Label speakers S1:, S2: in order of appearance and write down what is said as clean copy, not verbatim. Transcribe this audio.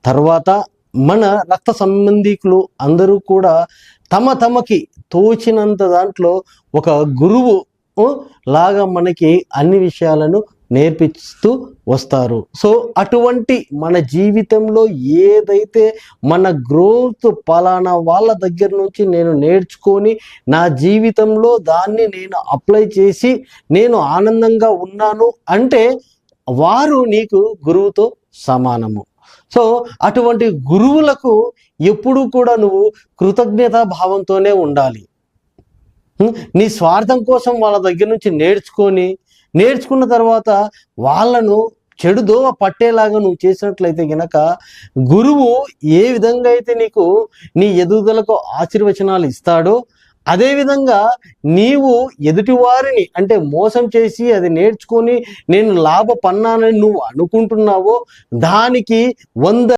S1: తర్వాత మన రక్త సంబంధికులు అందరూ కూడా తమకి తోచినంత దాంట్లో ఒక గురువు లాగా మనకి అన్ని విషయాలను నేర్పిస్తూ వస్తారు. సో అటువంటి మన జీవితంలో ఏదైతే మన గ్రోత్ పలానా వాళ్ళ దగ్గర నుంచి నేను నేర్చుకొని నా జీవితంలో దాన్ని నేను అప్లై చేసి నేను ఆనందంగా ఉన్నాను అంటే వారు నీకు గురువుతో సమానము. సో అటువంటి గురువులకు ఎప్పుడూ కూడా నువ్వు కృతజ్ఞతా భావంతోనే ఉండాలి. నీ స్వార్థం కోసం వాళ్ళ దగ్గర నుంచి నేర్చుకున్న తర్వాత వాళ్ళను చెడుదోవ పట్టేలాగా నువ్వు చేసినట్లయితే గనక గురువు ఏ విధంగా అయితే నీకు నీ ఎదుగుదలకు ఆశీర్వచనాలు ఇస్తాడో అదేవిధంగా నీవు ఎదుటివారిని అంటే మోసం చేసి అది నేర్చుకొని నేను లాభపన్నానని నువ్వు అనుకుంటున్నావో దానికి 100